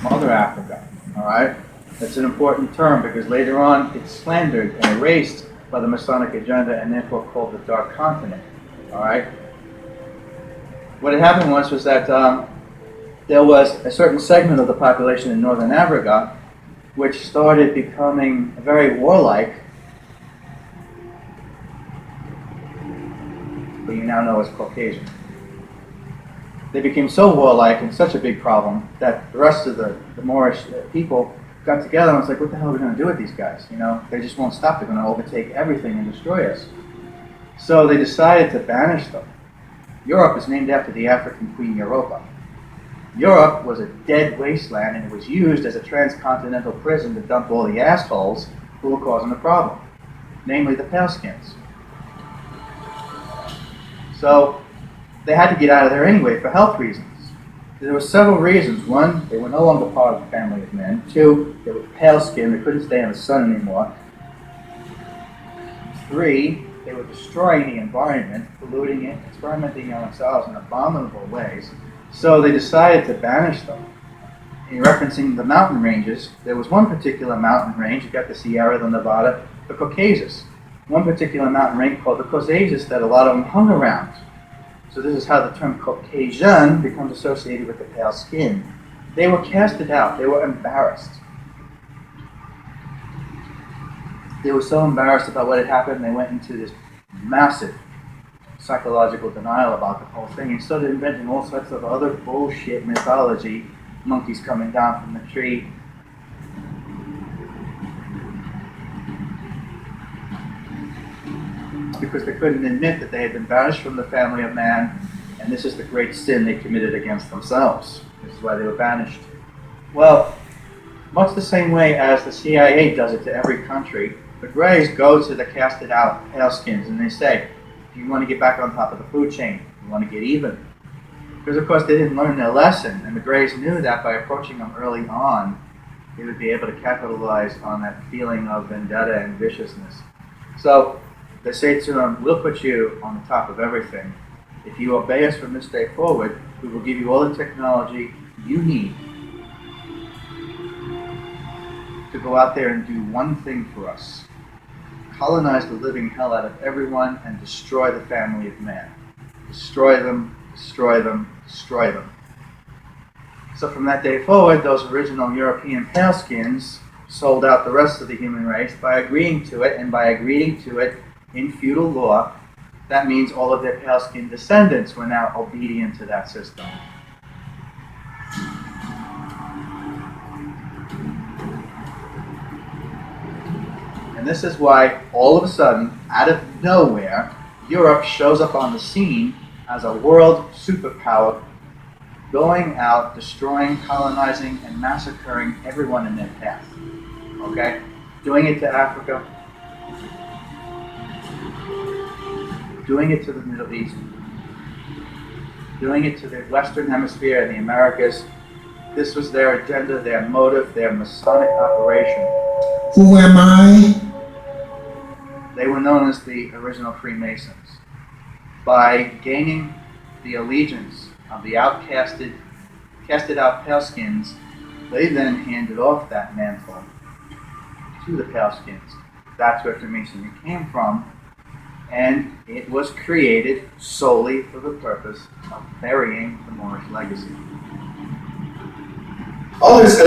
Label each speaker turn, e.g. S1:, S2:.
S1: Mother Africa, all right? That's an important term because later on it's slandered and erased by the Masonic agenda and therefore called the Dark Continent, all right? What had happened was that there was a certain segment of the population in northern Africa which started becoming very warlike, but you now know as Caucasian. They became so warlike and such a big problem that the rest of the Moorish people got together and was like, what the hell are we going to do with these guys? You know, they just won't stop. They're going to overtake everything and destroy us. So they decided to banish them. Europe is named after the African queen Europa. Europe was a dead wasteland, and it was used as a transcontinental prison to dump all the assholes who were causing the problem, namely the paleskins. So they had to get out of there anyway for health reasons. There were several reasons. One, they were no longer part of the family of men. Two, they were pale skinned, they couldn't stay in the sun anymore. Three, they were destroying the environment, polluting it, experimenting on themselves in abominable ways. So they decided to banish them. In referencing the mountain ranges, there was one particular mountain range, you got the Sierra, the Nevada, the Caucasus. One particular mountain range called the Caucasus that a lot of them hung around. So this is how the term Caucasian becomes associated with the pale skin. They were casted out. They were embarrassed. They were so embarrassed about what had happened, they went into this massive psychological denial about the whole thing and started inventing all sorts of other bullshit mythology, monkeys coming down from the tree. Because they couldn't admit that they had been banished from the family of man, and this is the great sin they committed against themselves. This is why they were banished. Well, much the same way as the CIA does it to every country, the Greys go to the casted out paleskins and they say, if you want to get back on top of the food chain, you want to get even. Because of course they didn't learn their lesson, and the Greys knew that by approaching them early on, they would be able to capitalize on that feeling of vendetta and viciousness. So they say to them, we'll put you on the top of everything. If you obey us from this day forward, we will give you all the technology you need to go out there and do one thing for us. Colonize the living hell out of everyone and destroy the family of man. Destroy them, destroy them, destroy them. So from that day forward, those original European paleskins sold out the rest of the human race by agreeing to it, and by agreeing to it in feudal law, that means all of their pale-skinned descendants were now obedient to that system. And this is why, all of a sudden, out of nowhere, Europe shows up on the scene as a world superpower, going out, destroying, colonizing, and massacring everyone in their path. Okay? Doing it to Africa, doing it to the Middle East, doing it to the Western Hemisphere and the Americas. This was their agenda, their motive, their Masonic operation.
S2: Who am I?
S1: They were known as the original Freemasons. By gaining the allegiance of the casted out paleskins, they then handed off that mantle to the paleskins. That's where Freemasonry came from. And it was created solely for the purpose of burying the Moorish legacy.
S2: All this